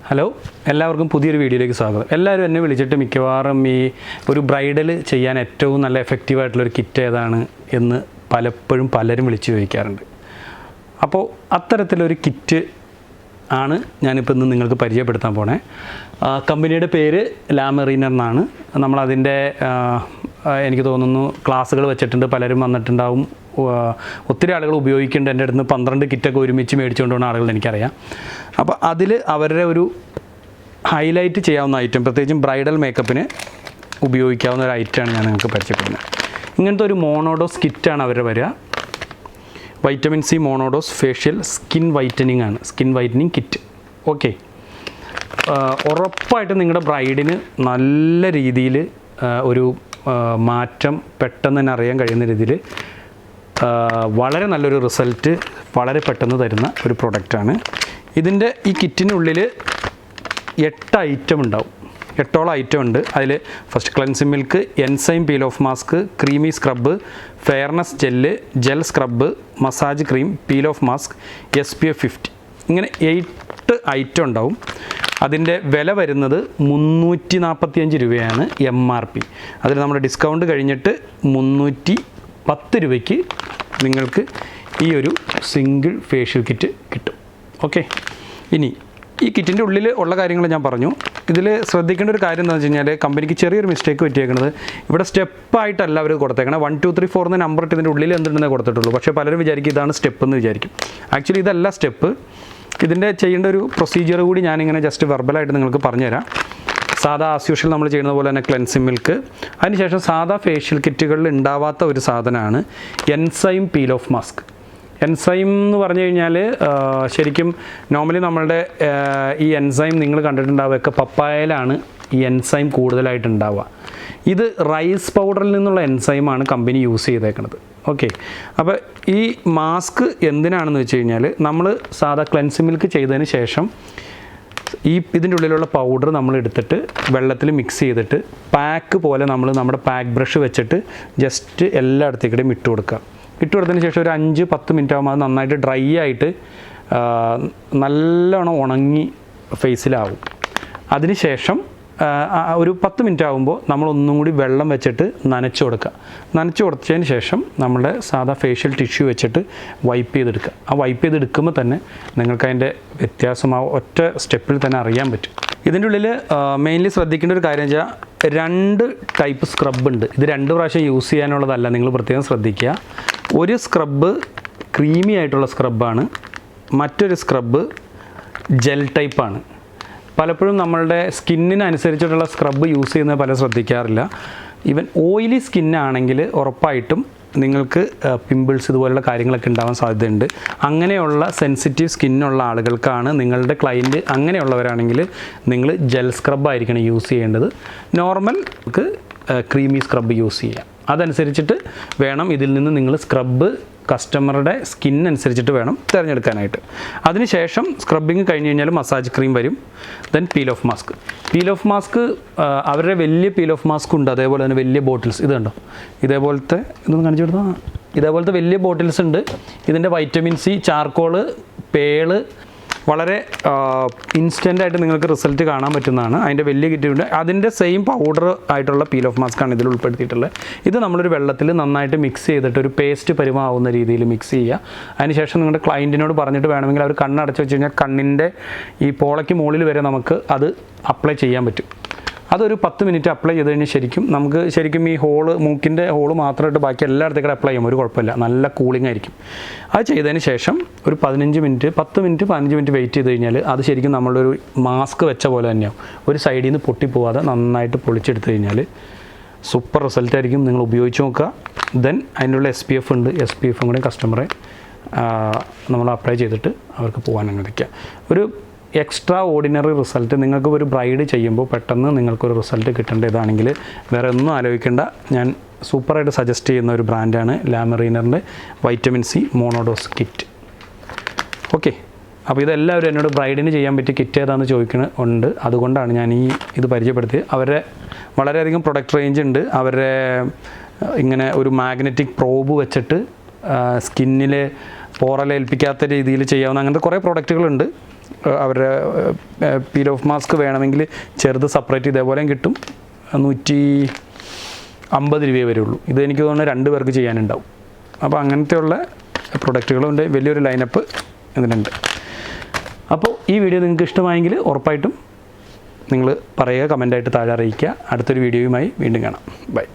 Hello, എല്ലാവർക്കും പുതിയൊരു വീഡിയോയിലേക്ക് സ്വാഗതം. എല്ലാവരും എന്നെ വിളിച്ചിട്ട് മിക്കവാറും ഈ ഒരു ബ്രൈഡൽ ചെയ്യാൻ ഏറ്റവും നല്ല എഫക്റ്റീവായിട്ടുള്ളൊരു കിറ്റ് ഏതാണ് എന്ന് പലപ്പോഴും പലരും വിളിച്ച് ചോദിക്കാറുണ്ട്. അപ്പോൾ അത്തരത്തിലൊരു കിറ്റ് ആണ് ഞാനിപ്പോൾ ഇന്ന് നിങ്ങൾക്ക് പരിചയപ്പെടുത്താൻ പോണേ. കമ്പനിയുടെ പേര് മerinere എന്നാണ്. നമ്മളതിൻ്റെ എനിക്ക് തോന്നുന്നു ക്ലാസ്സുകൾ വെച്ചിട്ടുണ്ട്, പലരും വന്നിട്ടുണ്ടാവും, ഒത്തിരി ആളുകൾ ഉപയോഗിക്കുന്നുണ്ട്. എൻ്റെ അടുത്ത് 12 കിറ്റൊക്കെ ഒരുമിച്ച് മേടിച്ചുകൊണ്ട് പോകുന്ന ആളുകൾ എനിക്കറിയാം. അപ്പോൾ അതിൽ അവരുടെ ഒരു ഹൈലൈറ്റ് ചെയ്യാവുന്ന ഐറ്റം, പ്രത്യേകിച്ചും ബ്രൈഡൽ മേക്കപ്പിന് ഉപയോഗിക്കാവുന്ന ഒരു ഐറ്റമാണ് ഞാൻ നിങ്ങൾക്ക് പരിചയപ്പെടുന്നത്. ഇങ്ങനത്തെ ഒരു മോണോഡോസ് കിറ്റാണ് അവരുടെ വരിക. Vitamin C monodose facial skin whitening ആണ്, സ്കിൻ വൈറ്റനിങ് കിറ്റ്. ഓക്കെ, ഉറപ്പായിട്ടും നിങ്ങളുടെ ബ്രൈഡിന് നല്ല രീതിയിൽ ഒരു മാറ്റം പെട്ടെന്ന് തന്നെ അറിയാൻ കഴിയുന്ന രീതിയിൽ വളരെ നല്ലൊരു റിസൾട്ട് വളരെ പെട്ടെന്ന് തരുന്ന ഒരു പ്രൊഡക്റ്റാണ്. ഇതിൻ്റെ ഈ കിറ്റിനുള്ളിൽ 8 ഐറ്റം ഉണ്ടാവും, 8ഓളം ഐറ്റം ഉണ്ട്. അതിൽ first cleansing milk, enzyme peel off mask, creamy scrub, fairness gel, gel scrub, massage cream, peel off mask, SPF 50, ഇങ്ങനെ 8 ഐറ്റം ഉണ്ടാവും. അതിൻ്റെ വില വരുന്നത് 345 രൂപയാണ് MRP. അതിൽ നമ്മുടെ ഡിസ്കൗണ്ട് കഴിഞ്ഞിട്ട് 310 രൂപയ്ക്ക് നിങ്ങൾക്ക് ഈ ഒരു സിംഗിൾ ഫേഷ്യൽ കിറ്റ് കിട്ടും. ഓക്കെ, ഇനി ഈ കിറ്റിൻ്റെ ഉള്ളിൽ ഉള്ള കാര്യങ്ങൾ ഞാൻ പറഞ്ഞു. ഇതിൽ ശ്രദ്ധിക്കേണ്ട ഒരു കാര്യം എന്താണെന്ന് വെച്ച് കഴിഞ്ഞാൽ, കമ്പനിക്ക് ചെറിയൊരു മിസ്റ്റേക്ക് പറ്റിയേക്കുന്നത്, ഇവിടെ സ്റ്റെപ്പായിട്ടല്ല അവർ കൊടുത്തേക്കണം. 1 2 3 4 എന്ന് നമ്പർ ഇട്ട് ഇതിൻ്റെ ഉള്ളിൽ എന്തുണ്ടെന്നേ കൊടുത്തിട്ടുള്ളൂ. പക്ഷേ പലരും വിചാരിക്കും ഇതാണ് സ്റ്റെപ്പ് എന്ന് വിചാരിക്കും. ആക്ച്വലി ഇതല്ല സ്റ്റെപ്പ്. ഇതിൻ്റെ ചെയ്യേണ്ട ഒരു പ്രൊസീജിയർ കൂടി ഞാനിങ്ങനെ ജസ്റ്റ് വെർബലായിട്ട് നിങ്ങൾക്ക് പറഞ്ഞുതരാം. സാധാ ആസ് യൂഷ്വൽ നമ്മൾ ചെയ്യുന്ന പോലെ തന്നെ ക്ലെൻസിങ് മിൽക്ക്, അതിനുശേഷം സാധാ ഫേഷ്യൽ കിറ്റുകളിൽ ഉണ്ടാവാത്ത ഒരു സാധനമാണ് enzyme peel off mask. Enzyme എന്ന് പറഞ്ഞു കഴിഞ്ഞാൽ ശരിക്കും നോർമലി നമ്മളുടെ ഈ എൻസൈം നിങ്ങൾ കണ്ടിട്ടുണ്ടാവുകയൊക്കെ പപ്പായയിലാണ് ഈ എൻസൈം കൂടുതലായിട്ട് ഉണ്ടാവുക. ഇത് റൈസ് പൗഡറിൽ നിന്നുള്ള എൻസൈമാണ് കമ്പനി യൂസ് ചെയ്തേക്കുന്നത്. ഓക്കെ, അപ്പോൾ ഈ മാസ്ക് എന്തിനാണെന്ന് വെച്ച് കഴിഞ്ഞാൽ, നമ്മൾ സാധാ ക്ലെൻസിങ് മിൽക്ക് ചെയ്തതിന് ശേഷം ഇതിൻ്റെ ഉള്ളിലുള്ള പൗഡർ നമ്മൾ എടുത്തിട്ട് വെള്ളത്തിൽ മിക്സ് ചെയ്തിട്ട് പാക്ക് പോലെ നമ്മൾ നമ്മുടെ പാക്ക് ബ്രഷ് വെച്ചിട്ട് ജസ്റ്റ് എല്ലായിടത്തേക്കും ഇട്ട് കൊടുക്കുക. ഇട്ട് കൊടുത്തതിന് ശേഷം ഒരു 5-10 മിനിറ്റ് ആകുമ്പോൾ അത് നന്നായിട്ട് ഡ്രൈ ആയിട്ട് നല്ലോണം ഉണങ്ങി ഫേസിലാവും. അതിനുശേഷം ഒരു 10 മിനിറ്റ് ആകുമ്പോൾ നമ്മളൊന്നും കൂടി വെള്ളം വെച്ചിട്ട് നനച്ച് കൊടുക്കുക. നനച്ച് കൊടുത്തതിന് ശേഷം നമ്മുടെ സാധാ ഫേഷ്യൽ ടിഷ്യൂ വെച്ചിട്ട് വൈപ്പ് ചെയ്തെടുക്കുക. ആ വൈപ്പ് ചെയ്തെടുക്കുമ്പോൾ തന്നെ നിങ്ങൾക്ക് അതിൻ്റെ വ്യത്യാസം ആ ഒറ്റ സ്റ്റെപ്പിൽ തന്നെ അറിയാൻ പറ്റും. ഇതിൻ്റെ ഉള്ളിൽ മെയിൻലി ശ്രദ്ധിക്കേണ്ട ഒരു കാര്യം വെച്ചാൽ 2 ടൈപ്പ് സ്ക്രബ് ഉണ്ട്. ഇത് 2 പ്രാവശ്യം യൂസ് ചെയ്യാനുള്ളതല്ല, നിങ്ങൾ പ്രത്യേകം ശ്രദ്ധിക്കുക. ഒരു സ്ക്രബ്ബ് ക്രീമി ആയിട്ടുള്ള സ്ക്രബാണ്, മറ്റൊരു സ്ക്രബ്ബ് ജെൽ ടൈപ്പാണ്. പലപ്പോഴും നമ്മളുടെ സ്കിന്നിനനുസരിച്ചിട്ടുള്ള സ്ക്രബ്ബ് യൂസ് ചെയ്യുന്നത് പലരും ശ്രദ്ധിക്കാറില്ല. ഈവൻ ഓയിലി സ്കിന്നാണെങ്കിൽ ഉറപ്പായിട്ടും നിങ്ങൾക്ക് പിമ്പിൾസ് ഇതുപോലുള്ള കാര്യങ്ങളൊക്കെ ഉണ്ടാവാൻ സാധ്യതയുണ്ട്. അങ്ങനെയുള്ള സെൻസിറ്റീവ് സ്കിന്നുള്ള ആളുകൾക്കാണ്, നിങ്ങളുടെ ക്ലയൻറ്റ് അങ്ങനെയുള്ളവരാണെങ്കിൽ നിങ്ങൾ ജെൽ സ്ക്രബായിരിക്കണം യൂസ് ചെയ്യേണ്ടത്. നോർമൽ ക്രീമി സ്ക്രബ് യൂസ് ചെയ്യാം. അതനുസരിച്ചിട്ട് വേണം ഇതിൽ നിന്ന് നിങ്ങൾ സ്ക്രബ്ബ് കസ്റ്റമറുടെ സ്കിൻ അനുസരിച്ചിട്ട് വേണം തിരഞ്ഞെടുക്കാനായിട്ട്. അതിനുശേഷം സ്ക്രബിങ് കഴിഞ്ഞ് കഴിഞ്ഞാൽ മസാജ് ക്രീം വരും, then peel off mask. Peel off mask അവരുടെ വലിയ പീൽ ഓഫ് മാസ്ക് ഉണ്ട്, അതേപോലെ തന്നെ വലിയ ബോട്ടിൽസ്. ഇത് കണ്ടോ, ഇതേപോലത്തെ ഇതൊന്ന് കാണിച്ചു കൊടുത്താൽ, ഇതേപോലത്തെ വലിയ ബോട്ടിൽസ് ഉണ്ട്. ഇതിൻ്റെ വൈറ്റമിൻ സി, ചാർക്കോള്, പേള് വളരെ ഇൻസ്റ്റൻ്റായിട്ട് നിങ്ങൾക്ക് റിസൾട്ട് കാണാൻ പറ്റുന്നതാണ്. അതിൻ്റെ വലിയ കിറ്റുണ്ട്. അതിൻ്റെ സെയിം പൗഡർ ആയിട്ടുള്ള പീൽ ഓഫ് മാസ്ക് ആണ് ഇതിൽ ഉൾപ്പെടുത്തിയിട്ടുള്ളത്. ഇത് നമ്മളൊരു വെള്ളത്തിൽ നന്നായിട്ട് മിക്സ് ചെയ്തിട്ട് ഒരു പേസ്റ്റ് പരുമാവുന്ന രീതിയിൽ മിക്സ് ചെയ്യുക. അതിനുശേഷം നിങ്ങളുടെ ക്ലയൻറ്റിനോട് പറഞ്ഞിട്ട് വേണമെങ്കിൽ അവർ കണ്ണടച്ച് വെച്ച് കഴിഞ്ഞാൽ കണ്ണിൻ്റെ ഈ പോളയ്ക്ക് മുകളിൽ വരെ നമുക്ക് അത് അപ്ലൈ ചെയ്യാൻ പറ്റും. അതൊരു 10 മിനിറ്റ് അപ്ലൈ ചെയ്ത് കഴിഞ്ഞാൽ നമുക്ക് ശരിക്കും ഈ മൂക്കിൻ്റെ ഹോള് മാത്രമായിട്ട് ബാക്കി എല്ലായിടത്തേക്കും അപ്ലൈ ചെയ്യാം, ഒരു കുഴപ്പമില്ല, നല്ല കൂളിംഗ് ആയിരിക്കും. അത് ചെയ്തതിന് ശേഷം ഒരു 10 മിനിറ്റ് വെയിറ്റ് ചെയ്ത് കഴിഞ്ഞാൽ അത് ശരിക്കും നമ്മളൊരു മാസ്ക് വെച്ച പോലെ തന്നെയാവും. ഒരു സൈഡിൽ നിന്ന് പൊട്ടിപ്പോവാതെ നന്നായിട്ട് പൊളിച്ചെടുത്ത് കഴിഞ്ഞാൽ സൂപ്പർ റിസൾട്ടായിരിക്കും. നിങ്ങൾ ഉപയോഗിച്ച് നോക്കുക. ദെൻ അതിനുള്ള SPF ഉണ്ട്, SPFും കൂടി കസ്റ്റമറെ നമ്മൾ അപ്ലൈ ചെയ്തിട്ട് അവർക്ക് പോകാൻ അനുവദിക്കുക. ഒരു എക്സ്ട്രാ ഓർഡിനറി റിസൾട്ട് നിങ്ങൾക്ക് ഒരു ബ്രൈഡ് ചെയ്യുമ്പോൾ പെട്ടെന്ന് നിങ്ങൾക്കൊരു റിസൾട്ട് കിട്ടേണ്ട ഇതാണെങ്കിൽ വേറെ ഒന്നും ആലോചിക്കേണ്ട. ഞാൻ സൂപ്പറായിട്ട് സജസ്റ്റ് ചെയ്യുന്ന ഒരു ബ്രാൻഡാണ് മerinere വൈറ്റമിൻ സി മോണോഡോസ് കിറ്റ്. ഓക്കെ, അപ്പോൾ ഇതെല്ലാവരും എന്നോട് ബ്രൈഡിന് ചെയ്യാൻ പറ്റിയ കിറ്റ് ഏതാണെന്ന് ചോദിക്കുന്നുണ്ട്. അതുകൊണ്ടാണ് ഞാൻ ഇത് പരിചയപ്പെടുത്തിയത്. അവരുടെ വളരെയധികം പ്രൊഡക്റ്റ് റേഞ്ച് ഉണ്ട്. അവരുടെ ഇങ്ങനെ ഒരു മാഗ്നറ്റിക് പ്രോബ് വെച്ചിട്ട് സ്കിന്നിൽ പോറലേൽപ്പിക്കാത്ത രീതിയിൽ ചെയ്യാവുന്ന അങ്ങനത്തെ കുറേ പ്രോഡക്റ്റുകളുണ്ട്. അവരുടെ പീൽ ഓഫ് മാസ്ക് വേണമെങ്കിൽ ചെറുത് സെപ്പറേറ്റ് ഇതേപോലെയും കിട്ടും. 150 രൂപയെ വരുള്ളൂ. ഇത് എനിക്ക് തോന്നുന്നു 2 പേർക്ക് ചെയ്യാനുണ്ടാവും. അപ്പോൾ അങ്ങനത്തെയുള്ള പ്രൊഡക്റ്റുകളുണ്ട്. വലിയൊരു ലൈനപ്പ് ഇതിനുണ്ട്. അപ്പോൾ ഈ വീഡിയോ നിങ്ങൾക്ക് ഇഷ്ടമായെങ്കിൽ ഉറപ്പായിട്ടും നിങ്ങൾ പറയുക, കമൻ്റായിട്ട് താഴെ അറിയിക്കുക. അടുത്തൊരു വീഡിയോയുമായി വീണ്ടും കാണാം. ബൈ.